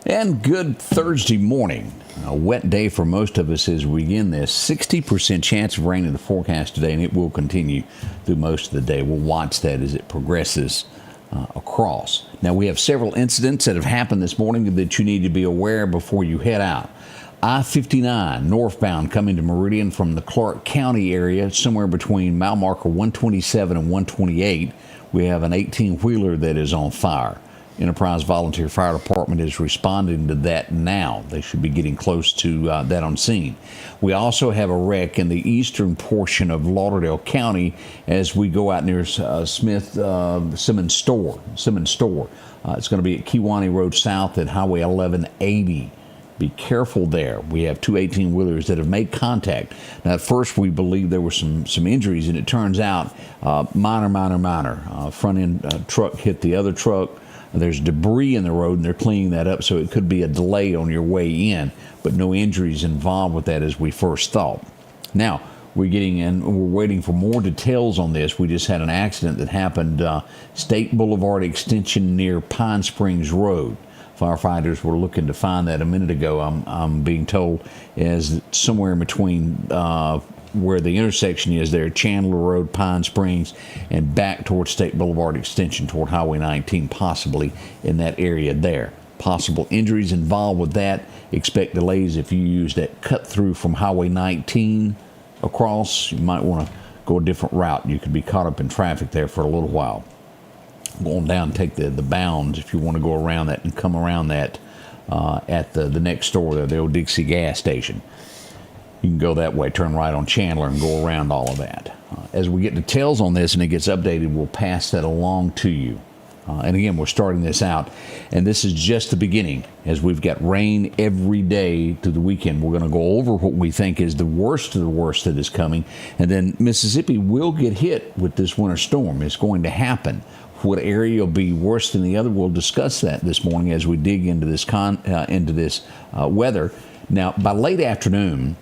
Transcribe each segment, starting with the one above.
And good Thursday morning. A wet day for most of us as we begin this. 60% chance of rain in the forecast today, and it will continue through most of the day. We'll watch that as it progresses across. Now, we have several incidents that have happened this morning that you need to be aware before you head out. I-59 northbound coming to Meridian from the Clark County area, somewhere between mile marker 127 and 128. We have an 18-wheeler that is on fire. Enterprise Volunteer Fire Department is responding to that now. They should be getting close to that on scene. We also have a wreck in the eastern portion of Lauderdale County as we go out near Simmons Store. It's going to be at Kewanee Road South at Highway 1180. Be careful there. We have two 18-wheelers that have made contact. Now, at first, we believe there were some injuries, and it turns out minor. Front end truck hit the other truck. There's debris in the road, and they're cleaning that up, so it could be a delay on your way in, but no injuries involved with that as we first thought. Now, we're waiting for more details on this. We just had an accident that happened State Boulevard extension near Pine Springs Road. Firefighters were looking to find that a minute ago. I'm being told is somewhere in between where the intersection is there, Chandler Road, Pine Springs, and back toward State Boulevard extension toward Highway 19, possibly in that area there. Possible injuries involved with that. Expect delays if you use that cut through from Highway 19 across. You might want to go a different route. You could be caught up in traffic there for a little while. Go on down and take the bounds if you want to go around that and come around that at the next store there, the old Dixie gas station. You can go that way, turn right on Chandler, and go around all of that. As we get details on this and it gets updated, we'll pass that along to you. And again, we're starting this out, and this is just the beginning. As we've got rain every day through the weekend, we're going to go over what we think is the worst of the worst that is coming. And then Mississippi will get hit with this winter storm. It's going to happen. What area will be worse than the other? We'll discuss that this morning as we dig into this weather. Now, by late afternoon,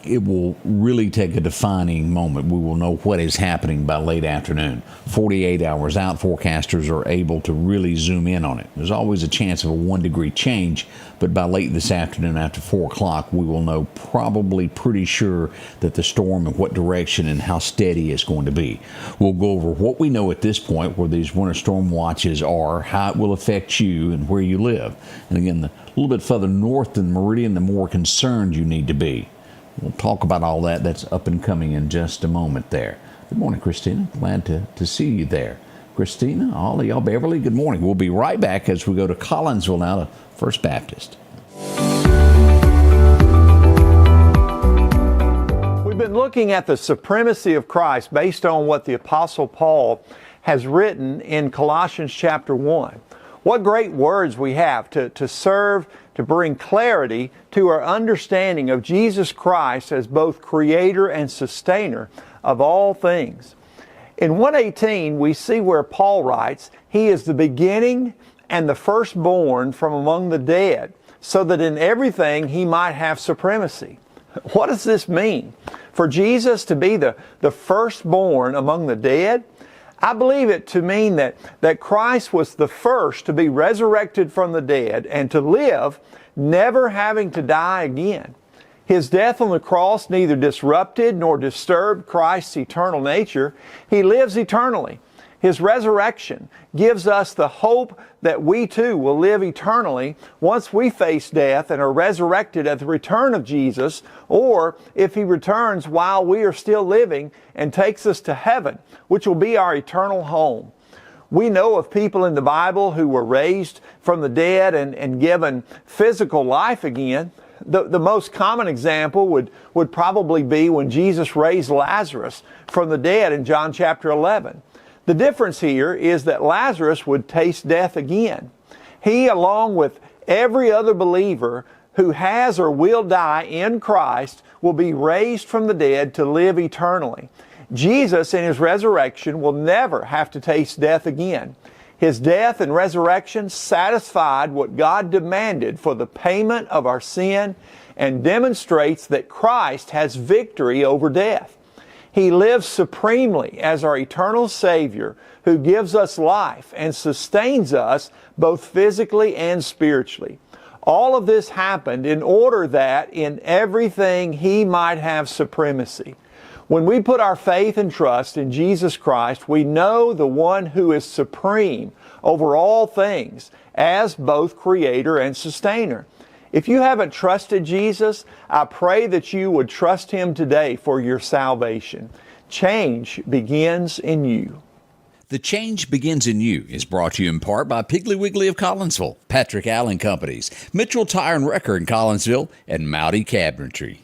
it will really take a defining moment. We will know what is happening by late afternoon. 48 hours out, forecasters are able to really zoom in on it. There's always a chance of a 1-degree change, but by late this afternoon after 4 o'clock, we will know probably pretty sure that the storm and what direction and how steady it's going to be. We'll go over what we know at this point, where these winter storm watches are, how it will affect you, and where you live. And again, a little bit further north than Meridian, the more concerned you need to be. We'll talk about all that. That's up and coming in just a moment there. Good morning, Christina. Glad to see you there. Christina, all of y'all, Beverly, good morning. We'll be right back as we go to Collinsville now to First Baptist. We've been looking at the supremacy of Christ based on what the Apostle Paul has written in Colossians chapter 1. What great words we have to serve, to bring clarity to our understanding of Jesus Christ as both creator and sustainer of all things. In 1:18, we see where Paul writes, "He is the beginning and the firstborn from among the dead, so that in everything he might have supremacy." What does this mean? For Jesus to be the firstborn among the dead? I believe it to mean that Christ was the first to be resurrected from the dead and to live, never having to die again. His death on the cross neither disrupted nor disturbed Christ's eternal nature. He lives eternally. His resurrection gives us the hope that we too will live eternally once we face death and are resurrected at the return of Jesus, or if He returns while we are still living and takes us to heaven, which will be our eternal home. We know of people in the Bible who were raised from the dead and given physical life again. The most common example would probably be when Jesus raised Lazarus from the dead in John chapter 11. The difference here is that Lazarus would taste death again. He, along with every other believer who has or will die in Christ, will be raised from the dead to live eternally. Jesus, in His resurrection, will never have to taste death again. His death and resurrection satisfied what God demanded for the payment of our sin and demonstrates that Christ has victory over death. He lives supremely as our eternal Savior who gives us life and sustains us both physically and spiritually. All of this happened in order that in everything He might have supremacy. When we put our faith and trust in Jesus Christ, we know the one who is supreme over all things as both Creator and Sustainer. If you haven't trusted Jesus, I pray that you would trust Him today for your salvation. Change begins in you. The Change Begins in You is brought to you in part by Piggly Wiggly of Collinsville, Patrick Allen Companies, Mitchell Tire and Wrecker in Collinsville, and Mowdy Cabinetry.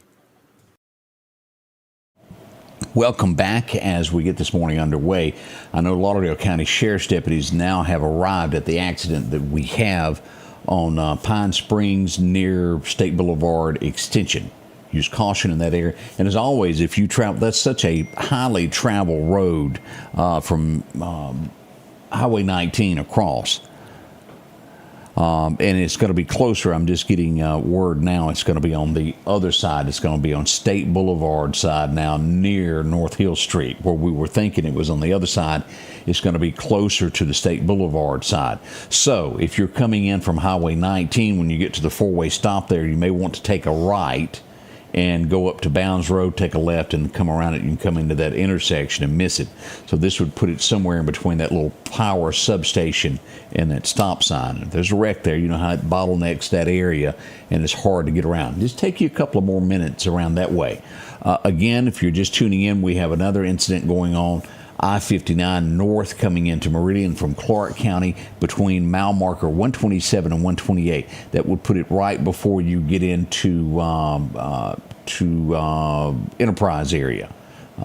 Welcome back as we get this morning underway. I know Lauderdale County Sheriff's deputies now have arrived at the accident that we have on Pine Springs near State Boulevard Extension. Use caution in that area. And as always, if you travel, that's such a highly traveled road from Highway 19 across. And it's going to be closer. I'm just getting word now. It's going to be on the other side. It's going to be on State Boulevard side now near North Hill Street, where we were thinking it was on the other side. It's going to be closer to the State Boulevard side. So if you're coming in from Highway 19, when you get to the four-way stop there, you may want to take a right and go up to Bounds Road, take a left, and come around it. You can come into that intersection and miss it. So this would put it somewhere in between that little power substation and that stop sign. If there's a wreck there, you know how it bottlenecks that area, and it's hard to get around. Just take you a couple of more minutes around that way. Again, if you're just tuning in, we have another incident going on. I-59 north coming into Meridian from Clark County between mile marker 127 and 128. That would put it right before you get into Enterprise area.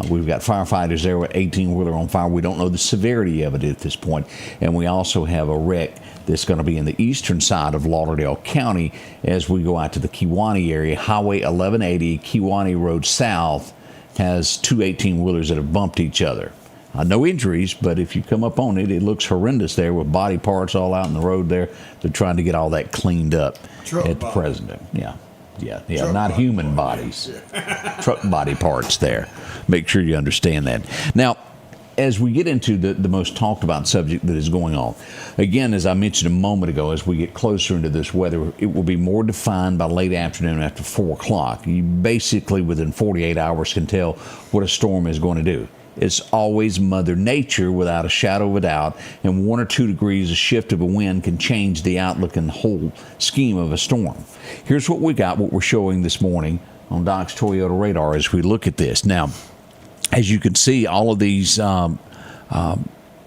We've got firefighters there with 18-wheeler on fire. We don't know the severity of it at this point. And we also have a wreck that's going to be in the eastern side of Lauderdale County as we go out to the Kewanee area. Highway 1180, Kewanee Road South, has two 18-wheelers that have bumped each other. No injuries, but if you come up on it, it looks horrendous there with body parts all out in the road there. They're trying to get all that cleaned up at the present. Yeah, not human bodies. Truck body parts there. Make sure you understand that. Now, as we get into the most talked about subject that is going on, again, as I mentioned a moment ago, as we get closer into this weather, it will be more defined by late afternoon after 4 o'clock. You basically, within 48 hours, can tell what a storm is going to do. It's always Mother Nature without a shadow of a doubt, and 1 or 2 degrees of shift of a wind can change the outlook and the whole scheme of a storm. Here's what we got, what we're showing this morning on Doc's Toyota radar as we look at this. Now, as you can see, all of these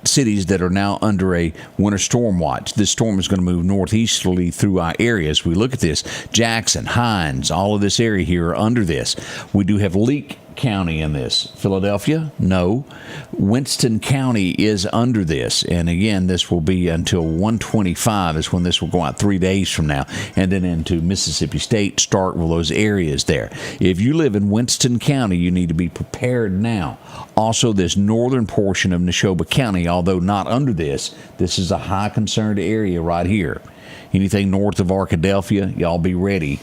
cities that are now under a winter storm watch. This storm is going to move northeasterly through our area. As we look at this, Jackson, Hines, all of this area here are under this. We do have Leake County in this. Philadelphia, no. Winston County is under this. And again, this will be until 125 is when this will go out 3 days from now. And then into Mississippi State, Starkville, those areas there. If you live in Winston County, you need to be prepared now. Also, this northern portion of Neshoba County, although not under this, this is a high concerned area right here. Anything north of Arkadelphia, y'all be ready.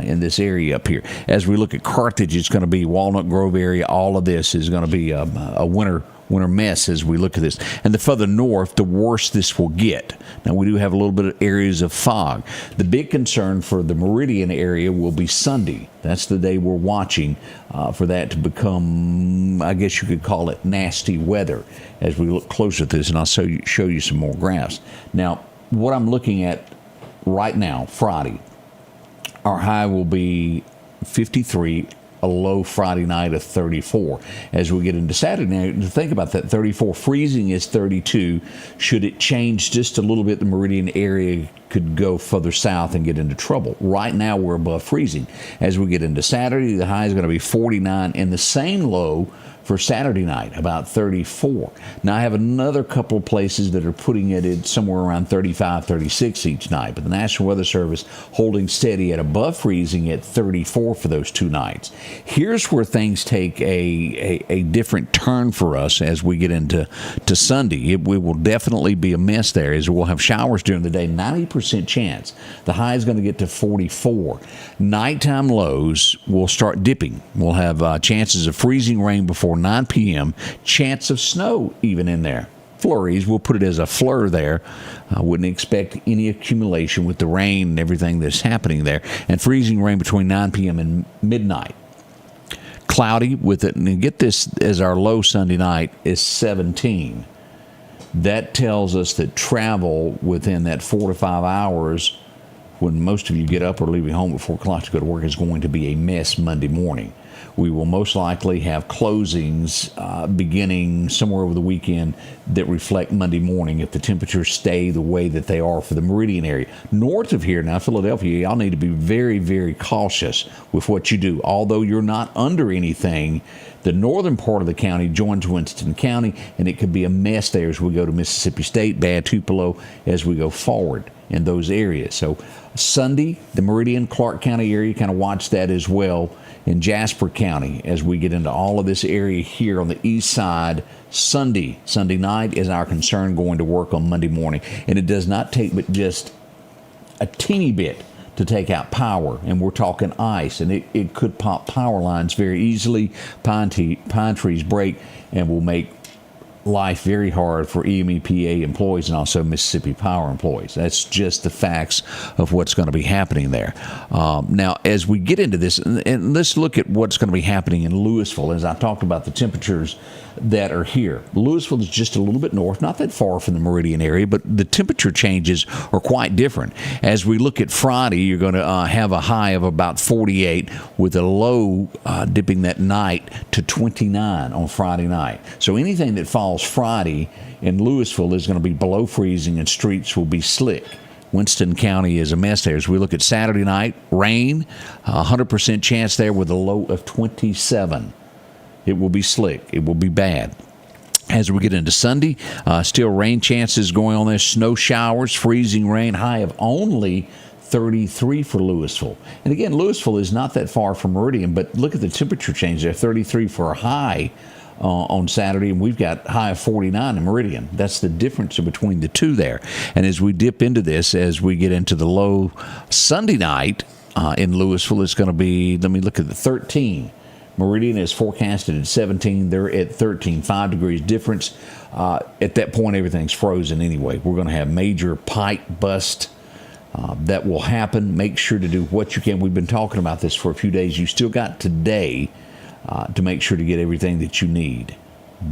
In this area up here. As we look at Carthage, it's going to be Walnut Grove area. All of this is going to be a winter mess as we look at this. And the further north, the worse this will get. Now, we do have a little bit of areas of fog. The big concern for the Meridian area will be Sunday. That's the day we're watching for that to become, I guess you could call it, nasty weather as we look closer at this. And I'll show you some more graphs. Now, what I'm looking at right now, Friday, our high will be 53, a low Friday night of 34. As we get into Saturday night, think about that, 34. Freezing is 32. Should it change just a little bit, the Meridian area could go further south and get into trouble. Right now, we're above freezing. As we get into Saturday, the high is going to be 49, and the same low for Saturday night, about 34. Now, I have another couple of places that are putting it at somewhere around 35, 36 each night, but the National Weather Service holding steady at above freezing at 34 for those 2 nights. Here's where things take a different turn for us as we get into Sunday. It will definitely be a mess there, as we'll have showers during the day. 90% 20% chance. The high is going to get to 44. Nighttime lows will start dipping. We'll have chances of freezing rain before 9 p.m., chance of snow even in there. Flurries, we'll put it as a flur there. I wouldn't expect any accumulation with the rain and everything that's happening there. And freezing rain between 9 p.m. and midnight. Cloudy with it, and get this as our low Sunday night is 17. That tells us that travel within that 4 to 5 hours, when most of you get up or leaving home at 4 o'clock to go to work, is going to be a mess Monday morning. We will most likely have closings beginning somewhere over the weekend that reflect Monday morning if the temperatures stay the way that they are for the Meridian area. North of here, now Philadelphia, y'all need to be very, very cautious with what you do. Although you're not under anything, the northern part of the county joins Winston County, and it could be a mess there as we go to Mississippi State, Bad Tupelo, as we go forward in those areas. So Sunday, the Meridian, Clark County area, kind of watch that as well. In Jasper County, as we get into all of this area here on the east side, Sunday night is our concern going to work on Monday morning. And it does not take but just a teeny bit to take out power, and we're talking ice, and it could pop power lines very easily. Pine trees break and will make life very hard for EMEPA employees and also Mississippi Power employees. That's just the facts of what's going to be happening there. Now, as we get into this, and let's look at what's going to be happening in Louisville, as I talked about the temperatures that are here. Louisville is just a little bit north, not that far from the Meridian area, but the temperature changes are quite different. As we look at Friday, you're going to have a high of about 48 with a low dipping that night to 29 on Friday night. So anything that falls Friday in Louisville is going to be below freezing, and streets will be slick. Winston County is a mess there. As we look at Saturday night, rain, 100% chance there with a low of 27. It will be slick. It will be bad. As we get into Sunday, still rain chances going on there, snow showers, freezing rain, high of only 33 for Louisville. And again, Louisville is not that far from Meridian, but look at the temperature change there, 33 for a high on Saturday, and we've got high of 49 in Meridian. That's the difference between the two there. And as we dip into this, as we get into the low Sunday night in Louisville, it's going to be, let me look at the 13. Meridian is forecasted at 17. They're at 13, 5 degrees difference. At that point, everything's frozen anyway. We're going to have major pipe bust that will happen. Make sure to do what you can. We've been talking about this for a few days. You still got today to make sure to get everything that you need.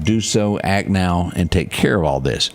Do so, act now, and take care of all this.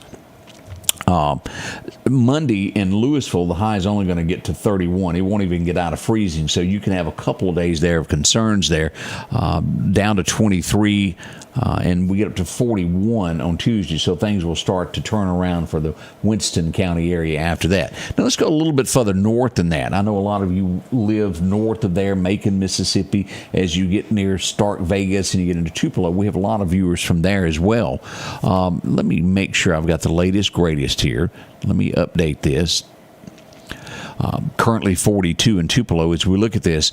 Monday in Louisville, the high is only going to get to 31. It won't even get out of freezing, so you can have a couple of days there of concerns there, down to 23, and we get up to 41 on Tuesday, so things will start to turn around for the Winston County area after that. Now let's go a little bit further north than that. I know a lot of you live north of there, Macon, Mississippi. As you get near Stark, Vegas, and you get into Tupelo, we have a lot of viewers from there as well. Let me make sure I've got the latest, greatest here. Let me update this. Currently 42 in Tupelo. As we look at this,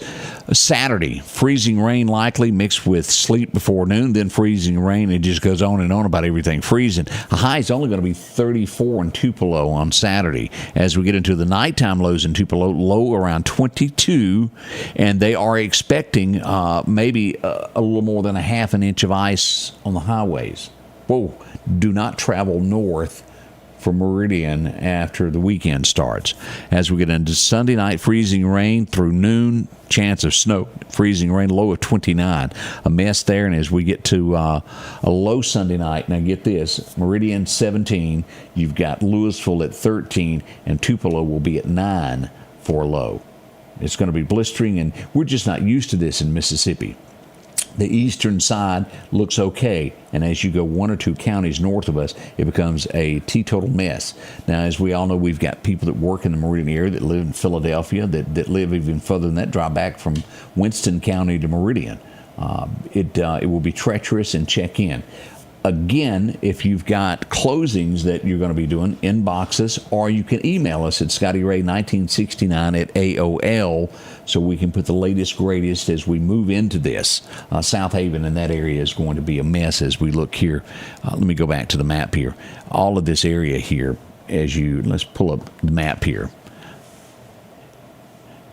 Saturday, freezing rain likely mixed with sleet before noon, then freezing rain. It just goes on and on about everything freezing. A high is only going to be 34 in Tupelo on Saturday. As we get into the nighttime lows in Tupelo, low around 22, and they are expecting maybe a little more than a half an inch of ice on the highways. Whoa, do not travel north for Meridian after the weekend starts. As we get into Sunday night, freezing rain through noon, chance of snow, freezing rain, low of 29. A mess there. And as we get to a low Sunday night, now get this, Meridian 17, you've got Louisville at 13, and Tupelo will be at 9 for a low. It's going to be blistering, and we're just not used to this in Mississippi. The eastern side looks okay, and as you go one or two counties north of us, it becomes a teetotal mess. Now, as we all know, we've got people that work in the Meridian area that live in Philadelphia, that live even further than that, drive back from Winston County to Meridian. It will be treacherous, and check in. Again, if you've got closings that you're going to be doing, inbox us, or you can email us at ScottyRay1969 at AOL, so we can put the latest, greatest as we move into this. South Haven and that area is going to be a mess as we look here. Let me go back to the map here. All of this area here, let's pull up the map here.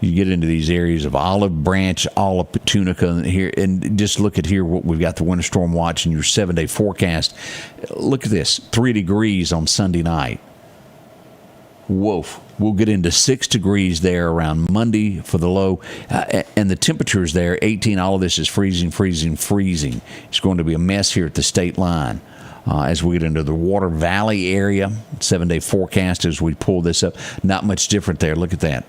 You get into these areas of Olive Branch, Olive Tunica here, and just look at here what we've got the winter storm watch in your 7-day forecast. Look at this, 3 degrees on Sunday night. Woof. We'll get into 6 degrees there around Monday for the low, and the temperatures there, 18. All of this is freezing. It's going to be a mess here at the state line. As we get into the Water Valley area, 7-day forecast as we pull this up, not much different there. Look at that.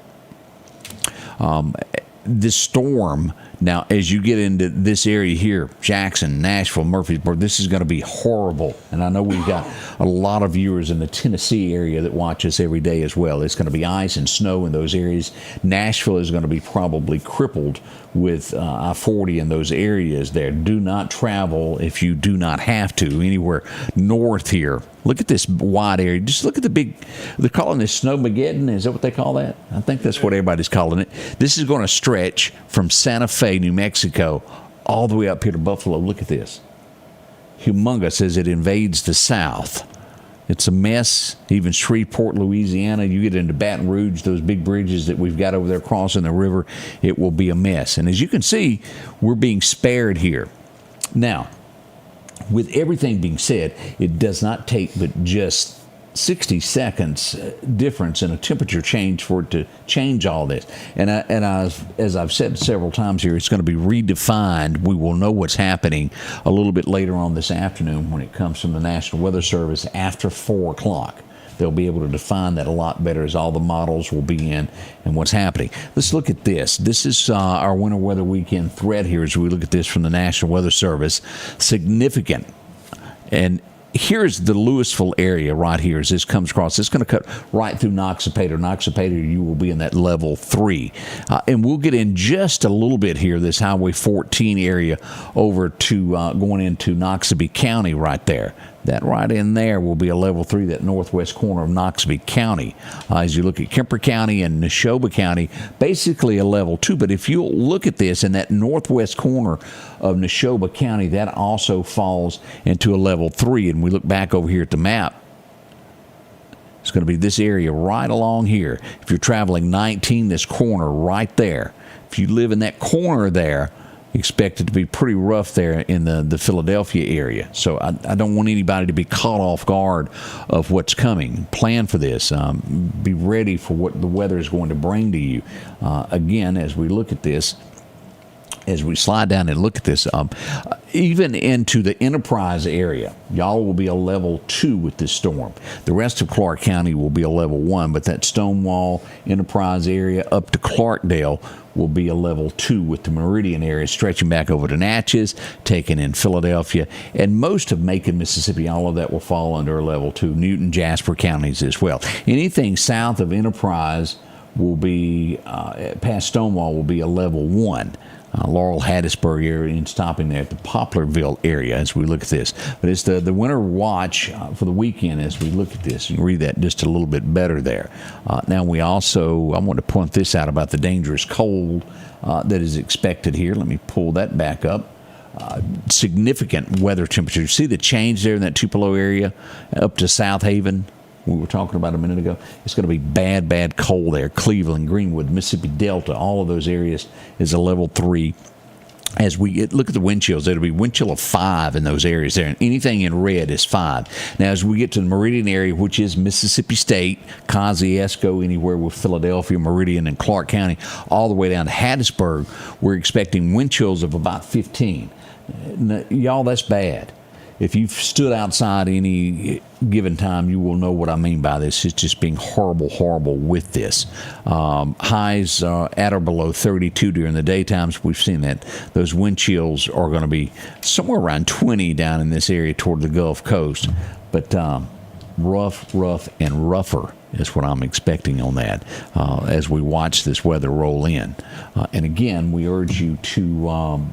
This storm, now as you get into this area here, Jackson, Nashville, Murfreesboro, this is going to be horrible. And I know we've got a lot of viewers in the Tennessee area that watch us every day as well. It's going to be ice and snow in those areas. Nashville is going to be probably crippled with I-40 in those areas there. Do not travel if you do not have to anywhere north here. Look at this wide area. Just look at the big, they're calling this Snowmageddon. Is that what they call that? I think that's what everybody's calling it. This is going to stretch from Santa Fe, New Mexico, all the way up here to Buffalo. Look at this. Humongous as it invades the south. It's a mess. Even Shreveport, Louisiana, you get into Baton Rouge, those big bridges that we've got over there crossing the river, it will be a mess. And as you can see, we're being spared here. Now, with everything being said, it does not take but just 60 seconds difference in a temperature change for it to change all this. And as I've said several times here, it's going to be redefined. We will know what's happening a little bit later on this afternoon when it comes from the National Weather Service after 4 o'clock. They'll be able to define that a lot better as all the models will be in and what's happening. Let's look at this. This is our winter weather weekend thread here as we look at this from the National Weather Service. Significant. And here's the Louisville area right here as this comes across. It's going to cut right through Noxapater. Noxapater, you will be in that level 3. And we'll get in just a little bit here, this Highway 14 area over to going into Noxubee County right there. That right in there will be a level 3, that northwest corner of Noxubee County. As you look at Kemper County and Neshoba County, basically a level 2. But if you'll look at this in that northwest corner of Neshoba County, that also falls into a level 3. And we look back over here at the map, it's going to be this area right along here. If you're traveling 19, this corner right there. If you live in that corner there, expect it to be pretty rough there in the Philadelphia area. So I don't want anybody to be caught off guard of what's coming. Plan for this. Be ready for what the weather is going to bring to you. Again, as we look at this, as we slide down and look at this, even into the Enterprise area, y'all will be a level 2 with this storm. The rest of Clark County will be a level 1, but that Stonewall, Enterprise area up to Clarkdale will be a level 2 with the Meridian area stretching back over to Natchez, taking in Philadelphia, and most of Macon, Mississippi. All of that will fall under a level 2. Newton, Jasper counties as well. Anything south of Enterprise will be, past Stonewall, will be a level 1. Laurel, Hattiesburg area, and stopping there at the Poplarville area as we look at this. But it's the winter watch for the weekend as we look at this. You can read that just a little bit better there. Now we also, I want to point this out about the dangerous cold that is expected here. Let me pull that back up. Significant weather temperatures. See the change there in that Tupelo area up to South Haven? We were talking about a minute ago. It's going to be bad cold there. Cleveland, Greenwood, Mississippi Delta, all of those areas is a level 3. As we look at the wind chills, it'll be wind chill of 5 in those areas there. And anything in red is 5. Now, as we get to the Meridian area, which is Mississippi State, Kosciuszko, anywhere with Philadelphia, Meridian, and Clark County, all the way down to Hattiesburg, we're expecting wind chills of about 15. Now, y'all, that's bad. If you've stood outside any given time, you will know what I mean by this. It's just being horrible with this. Highs at or below 32 during the daytimes. We've seen that. Those wind chills are going to be somewhere around 20 down in this area toward the Gulf Coast. But rough and rougher is what I'm expecting on that as we watch this weather roll in. And again, we urge you to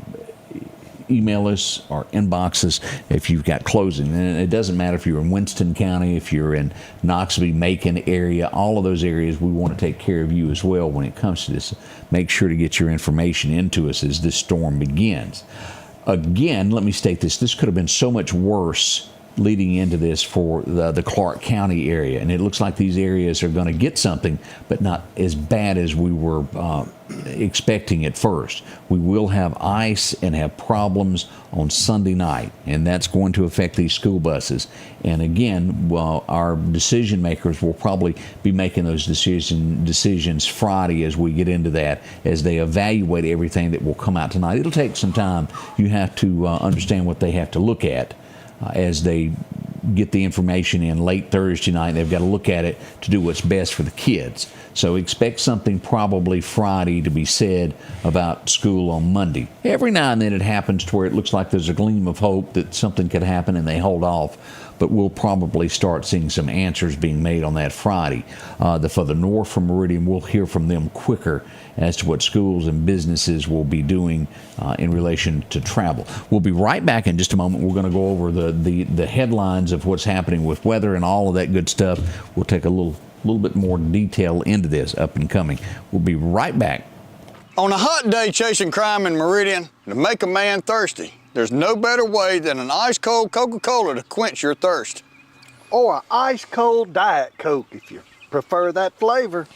email us or inbox us if you've got closing. And it doesn't matter if you're in Winston County, if you're in Noxubee, Macon area, all of those areas, we want to take care of you as well when it comes to this. Make sure to get your information into us as this storm begins. Again, let me state this. This could have been so much worse leading into this for the Clark County area. And it looks like these areas are going to get something, but not as bad as we were expecting at first. We will have ice and have problems on Sunday night, and that's going to affect these school buses. And again, well, our decision makers will probably be making those decisions Friday as we get into that, as they evaluate everything that will come out tonight. It'll take some time. You have to understand what they have to look at as they get the information in late Thursday night. They've got to look at it to do what's best for the kids. So expect something probably Friday to be said about school on Monday. Every now and then it happens to where it looks like there's a gleam of hope that something could happen and they hold off. But we'll probably start seeing some answers being made on that Friday. For the north from Meridian, we'll hear from them quicker as to what schools and businesses will be doing in relation to travel. We'll be right back in just a moment. We're going to go over the headlines of what's happening with weather and all of that good stuff. We'll take a little bit more detail into this up and coming. We'll be right back. On a hot day chasing crime in Meridian, to make a man thirsty, there's no better way than an ice-cold Coca-Cola to quench your thirst. Or an ice-cold Diet Coke if you prefer that flavor.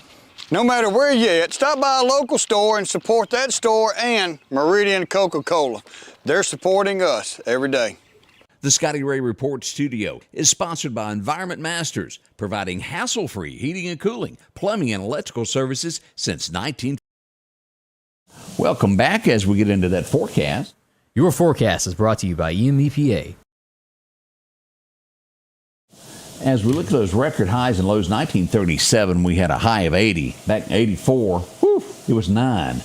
No matter where you're at, stop by a local store and support that store and Meridian Coca-Cola. They're supporting us every day. The Scotty Ray Report Studio is sponsored by Environment Masters, providing hassle-free heating and cooling, plumbing, and electrical services since 19. Welcome back as we get into that forecast. Your forecast is brought to you by EMEPA. As we look at those record highs and lows, 1937, we had a high of 80. Back in 84, whew, it was 9.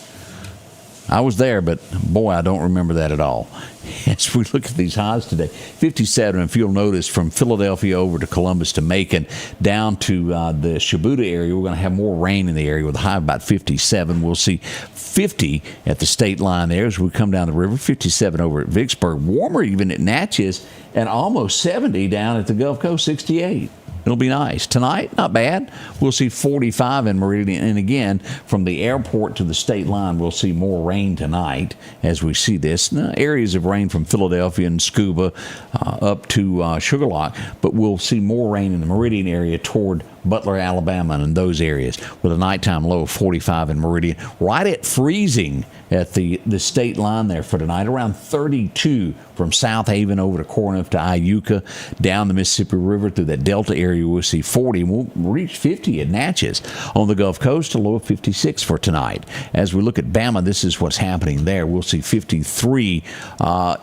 I was there, but boy, I don't remember that at all. As we look at these highs today, 57, if you'll notice, from Philadelphia over to Columbus to Macon, down to the Shibuya area, we're going to have more rain in the area with a high of about 57. We'll see 50 at the state line there as we come down the river, 57 over at Vicksburg, warmer even at Natchez, and almost 70 down at the Gulf Coast, 68. It'll be nice. Tonight, not bad. We'll see 45 in Meridian. And again, from the airport to the state line, we'll see more rain tonight as we see this. Now, areas of rain from Philadelphia and Scuba up to Sugarlock, but we'll see more rain in the Meridian area toward Butler, Alabama, and those areas with a nighttime low of 45 in Meridian. Right at freezing at the state line there for tonight, around 32 from South Haven over to Corinth to Iuka, down the Mississippi River through that Delta area, we'll see 40. We'll reach 50 at Natchez. On the Gulf Coast, a low of 56 for tonight. As we look at Bama, this is what's happening there. We'll see 53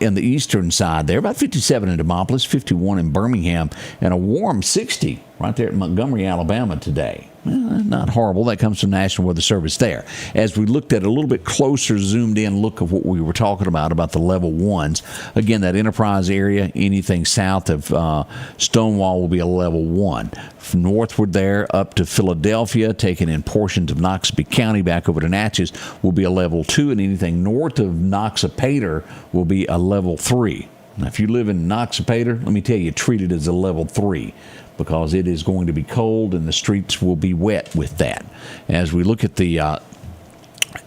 in the eastern side there, about 57 in Demopolis, 51 in Birmingham, and a warm 60 right there at Montgomery, Alabama today. Not horrible. That comes from National Weather Service there. As we looked at a little bit closer, zoomed in look of what we were talking about the level ones. Again, that Enterprise area, anything south of Stonewall will be a level 1. From northward there up to Philadelphia, taking in portions of Noxubee County back over to Natchez, will be a level 2, and anything north of Noxapater will be a level 3. Now, if you live in Noxapater, let me tell you, treat it as a level 3. Because it is going to be cold and the streets will be wet with that. As we look at the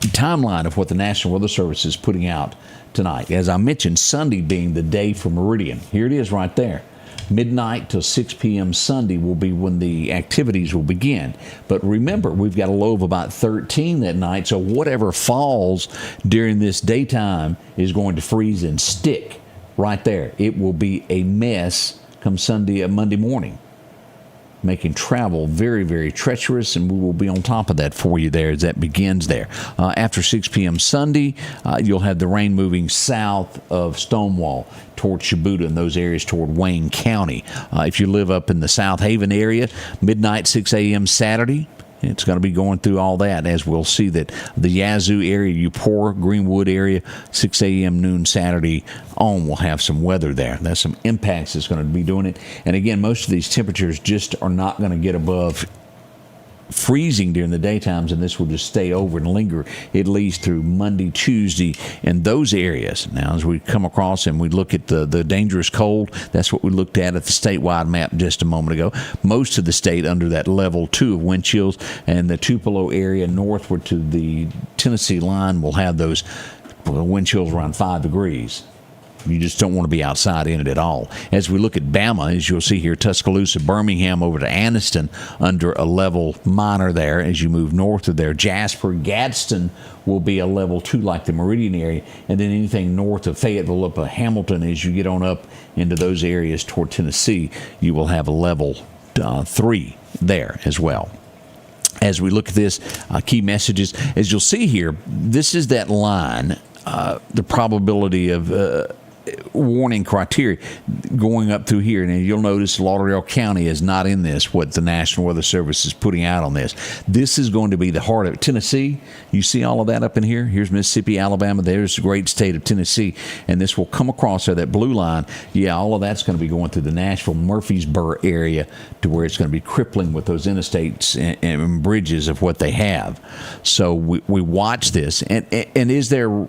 timeline of what the National Weather Service is putting out tonight, as I mentioned, Sunday being the day for Meridian. Here it is right there. Midnight till 6 p.m. Sunday will be when the activities will begin. But remember, we've got a low of about 13 that night, so whatever falls during this daytime is going to freeze and stick right there. It will be a mess come Monday morning, making travel very, very treacherous, and we will be on top of that for you there as that begins there. After 6 p.m. Sunday, you'll have the rain moving south of Stonewall toward Shibuya and those areas toward Wayne County. If you live up in the South Haven area, midnight 6 a.m. Saturday, it's going to be going through all that, as we'll see that the Yazoo area, Eupora, Greenwood area, 6 a.m. noon Saturday on will have some weather there. That's some impacts that's going to be doing it. And again, most of these temperatures just are not going to get above freezing during the daytimes, and this will just stay over and linger at least through Monday, Tuesday, in those areas. Now, as we come across and we look at the dangerous cold, that's what we looked at the statewide map just a moment ago. Most of the state under that level 2 of wind chills, and the Tupelo area northward to the Tennessee line will have those wind chills around 5 degrees. You just don't want to be outside in it at all. As we look at Bama, as you'll see here, Tuscaloosa, Birmingham over to Anniston under a level minor there. As you move north of there, Jasper, Gadsden will be a level 2 like the Meridian area. And then anything north of Fayetteville up to Hamilton, as you get on up into those areas toward Tennessee, you will have a level 3 there as well. As we look at this, key messages, as you'll see here, this is that line, the probability of warning criteria going up through here. And you'll notice Lauderdale County is not in this, what the National Weather Service is putting out on this. This is going to be the heart of it. Tennessee, you see all of that up in here? Here's Mississippi, Alabama. There's the great state of Tennessee. And this will come across there, that blue line. Yeah, all of that's going to be going through the Nashville, Murfreesboro area to where it's going to be crippling with those interstates and bridges of what they have. So we watch this. And is there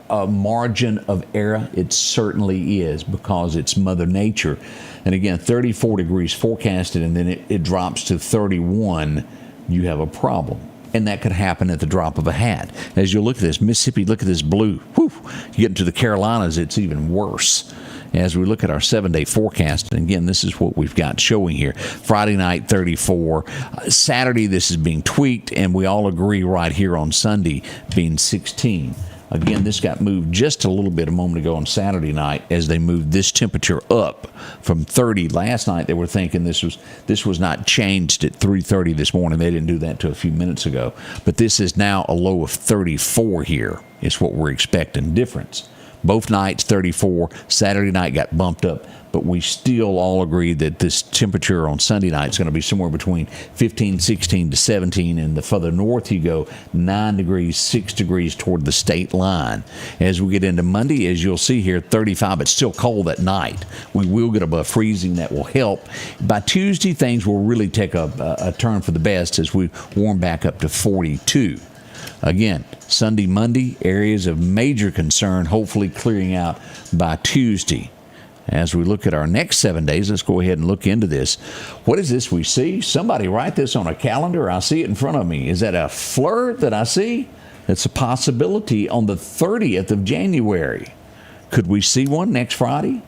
a margin of error? It certainly is, because it's Mother Nature. And again, 34 degrees forecasted, and then it drops to 31. You have a problem. And that could happen at the drop of a hat. As you look at this, Mississippi, look at this blue. Whew. You get into the Carolinas, it's even worse. As we look at our 7-day forecast, and again, this is what we've got showing here. Friday night, 34. Saturday, this is being tweaked, and we all agree right here on Sunday being 16. Again, this got moved just a little bit a moment ago on Saturday night as they moved this temperature up from 30. Last night they were thinking this was not changed at 3:30 this morning. They didn't do that till a few minutes ago. But this is now a low of 34 here is what we're expecting. Difference. Both nights 34. Saturday night got bumped up, but we still all agree that this temperature on Sunday night is going to be somewhere between 15, 16 to 17, and the further north you go, 9 degrees, 6 degrees toward the state line. As we get into Monday, as you'll see here, 35, but still cold at night. We will get above freezing. That will help. By Tuesday, things will really take a turn for the best as we warm back up to 42. Again, Sunday, Monday, areas of major concern, hopefully clearing out by Tuesday. As we look at our next 7 days, let's go ahead and look into this. What is this we see? Somebody write this on a calendar. I see it in front of me. Is that a flirt that I see? It's a possibility on the 30th of January. Could we see one next Friday?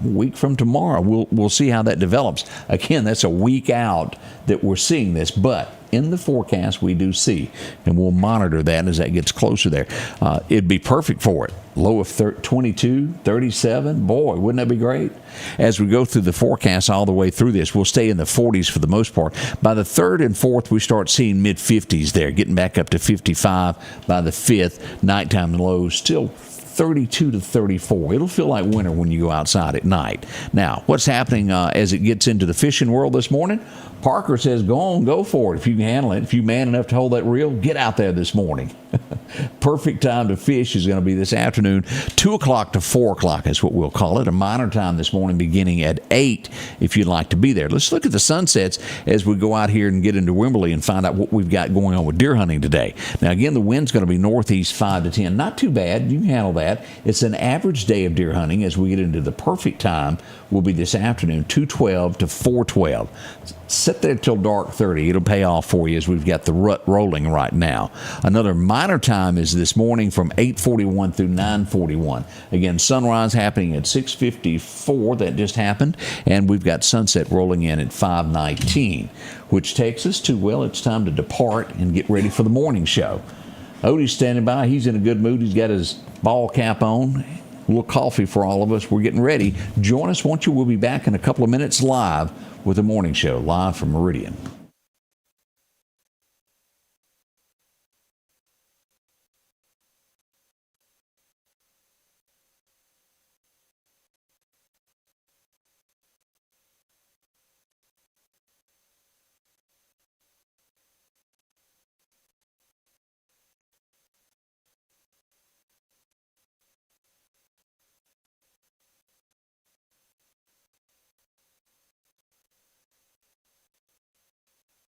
A week from tomorrow. We'll see how that develops. Again, that's a week out that we're seeing this, but in the forecast we do see, and we'll monitor that as that gets closer there. It'd be perfect for it. Low of 22, 37. Boy, wouldn't that be great? As we go through the forecast all the way through this, we'll stay in the 40s for the most part. By the 3rd and 4th, we start seeing mid-50s there, getting back up to 55. By the 5th, nighttime lows still 32 to 34. It'll feel like winter when you go outside at night. Now, what's happening as it gets into the fishing world this morning? Parker says, go for it. If you can handle it, if you're man enough to hold that reel, get out there this morning. Perfect time to fish is going to be this afternoon, 2 o'clock to 4 o'clock is what we'll call it. A minor time this morning beginning at 8 if you'd like to be there. Let's look at the sunsets as we go out here and get into Wimberley and find out what we've got going on with deer hunting today. Now, again, the wind's going to be northeast 5 to 10. Not too bad. You can handle that. It's an average day of deer hunting as we get into the perfect time will be this afternoon, 2:12 to 4:12. Sit there till dark 30. It'll pay off for you as we've got the rut rolling right now. Another minor time is this morning from 8:41 through 9:41. Again, sunrise happening at 6:54. That just happened. And we've got sunset rolling in at 5:19, which takes us to, well, it's time to depart and get ready for the morning show. Odie's standing by. He's in a good mood. He's got his ball cap on. A little coffee for all of us. We're getting ready. Join us, won't you? We'll be back in a couple of minutes live with the morning show, live from Meridian.